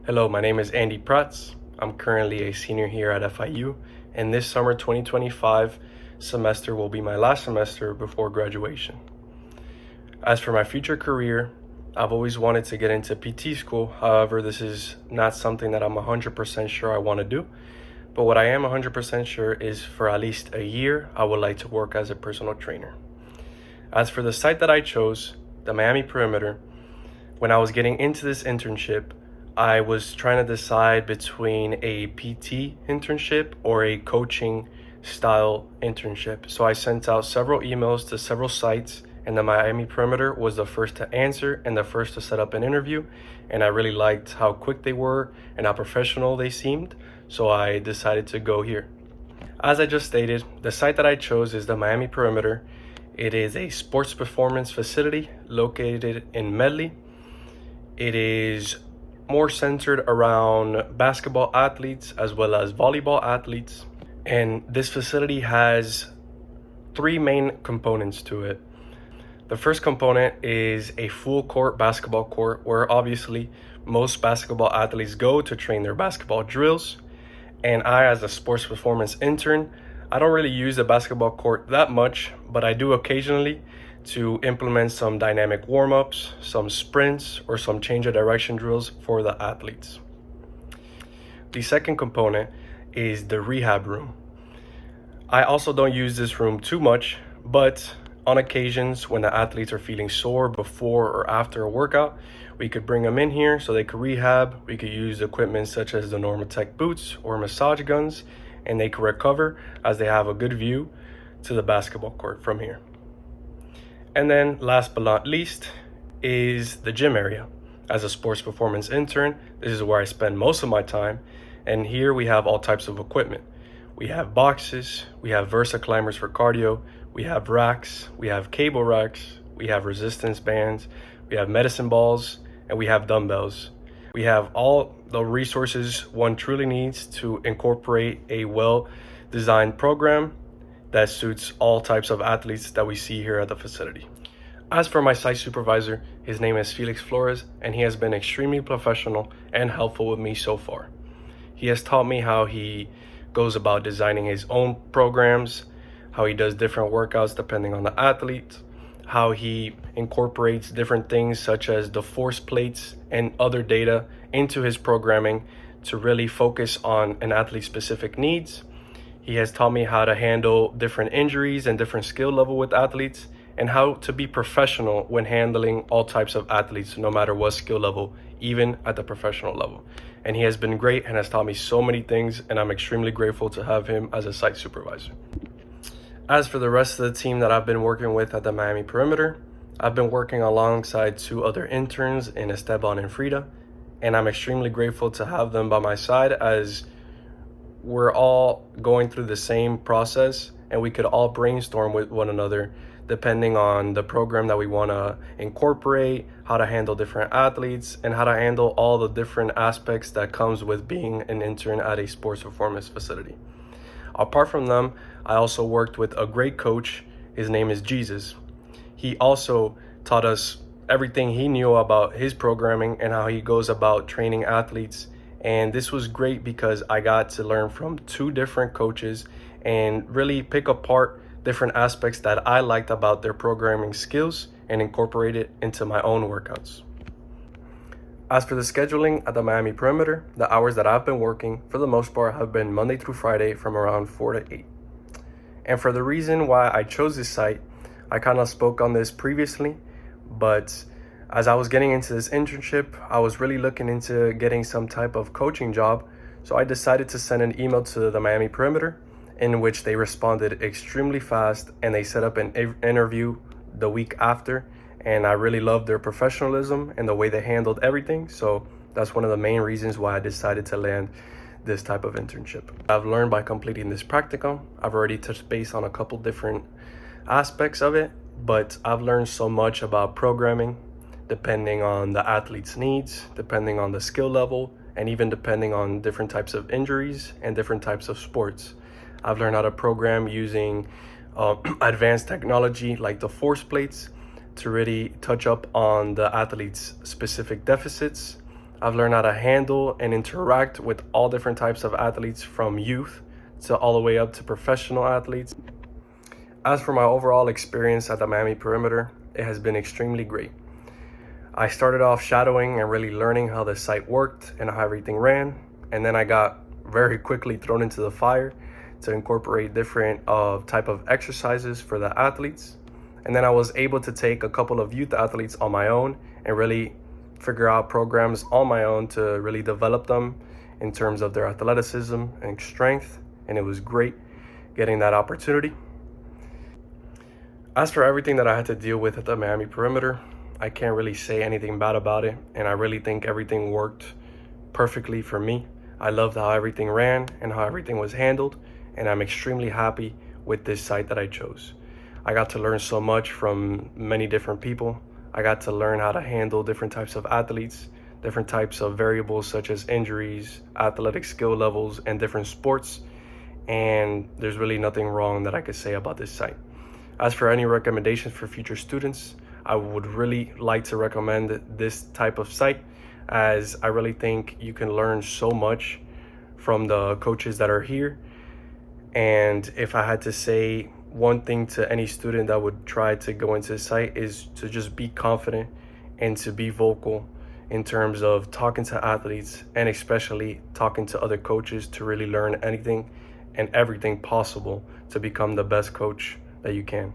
Hello, my name is Andy Prats. I'm currently a senior here at FIU, and this summer 2025 semester will be my last semester before graduation. As for my future career, I've always wanted to get into PT school. However, this is not something that I'm 100% sure I want to do. But what I am 100% sure is for at least a year, I would like to work as a personal trainer. As for the site that I chose, the Miami Perimeter, when I was getting into this internship, I was trying to decide between a PT internship or a coaching style internship. So I sent out several emails to several sites, and the Miami Perimeter was the first to answer and the first to set up an interview. And I really liked how quick they were and how professional they seemed. So I decided to go here. As I just stated, the site that I chose is the Miami Perimeter. It is a sports performance facility located in Medley. It is more centered around basketball athletes as well as volleyball athletes. And this facility has three main components to it. The first component is a full court basketball court where obviously most basketball athletes go to train their basketball drills. And I, as a sports performance intern, I don't really use the basketball court that much, but I do occasionally to implement some dynamic warm-ups, some sprints, or some change of direction drills for the athletes. The second component is the rehab room. I also don't use this room too much, but on occasions when the athletes are feeling sore before or after a workout, we could bring them in here so they could rehab. We could use equipment such as the Normatec boots or massage guns, and they could recover as they have a good view to the basketball court from here. And then last but not least is the gym area. As a sports performance intern, this is where I spend most of my time. And here we have all types of equipment. We have boxes, we have Versa climbers for cardio, we have racks, we have cable racks, we have resistance bands, we have medicine balls, and we have dumbbells. We have all the resources one truly needs to incorporate a well-designed program that suits all types of athletes that we see here at the facility. As for my site supervisor, his name is Felix Flores, and he has been extremely professional and helpful with me so far. He has taught me how he goes about designing his own programs, how he does different workouts depending on the athlete, how he incorporates different things such as the force plates and other data into his programming to really focus on an athlete's specific needs. He has taught me how to handle different injuries and different skill level with athletes, and how to be professional when handling all types of athletes, no matter what skill level, even at the professional level. And he has been great and has taught me so many things, and I'm extremely grateful to have him as a site supervisor. As for the rest of the team that I've been working with at the Miami Perimeter, I've been working alongside two other interns in Esteban and Frida, and I'm extremely grateful to have them by my side as we're all going through the same process and we could all brainstorm with one another depending on the program that we want to incorporate, how to handle different athletes, and how to handle all the different aspects that comes with being an intern at a sports performance facility. Apart from them, I also worked with a great coach. His name is Jesus. He also taught us everything he knew about his programming and how he goes about training athletes. And this was great because I got to learn from two different coaches and really pick apart different aspects that I liked about their programming skills and incorporate it into my own workouts. As for the scheduling at the Miami Perimeter, the hours that I've been working for the most part have been Monday through Friday from around 4 to 8. And for the reason why I chose this site, I kind of spoke on this previously, but as I was getting into this internship, I was really looking into getting some type of coaching job. So I decided to send an email to the Miami Perimeter, in which they responded extremely fast and they set up an interview the week after. And I really loved their professionalism and the way they handled everything. So that's one of the main reasons why I decided to land this type of internship. I've learned by completing this practicum. I've already touched base on a couple different aspects of it, but I've learned so much about programming, depending on the athlete's needs, depending on the skill level, and even depending on different types of injuries and different types of sports. I've learned how to program using advanced technology like the force plates to really touch up on the athlete's specific deficits. I've learned how to handle and interact with all different types of athletes, from youth to all the way up to professional athletes. As for my overall experience at the Miami Perimeter, it has been extremely great. I started off shadowing and really learning how the site worked and how everything ran, and then I got very quickly thrown into the fire to incorporate different type of exercises for the athletes. And then I was able to take a couple of youth athletes on my own and really figure out programs on my own to really develop them in terms of their athleticism and strength. And it was great getting that opportunity. As for everything that I had to deal with at the Miami Perimeter, I can't really say anything bad about it. And I really think everything worked perfectly for me. I loved how everything ran and how everything was handled. And I'm extremely happy with this site that I chose. I got to learn so much from many different people. I got to learn how to handle different types of athletes, different types of variables such as injuries, athletic skill levels, and different sports. And there's really nothing wrong that I could say about this site. As for any recommendations for future students, I would really like to recommend this type of site, as I really think you can learn so much from the coaches that are here. And if I had to say one thing to any student that would try to go into the site, is to just be confident and to be vocal in terms of talking to athletes, and especially talking to other coaches, to really learn anything and everything possible to become the best coach that you can.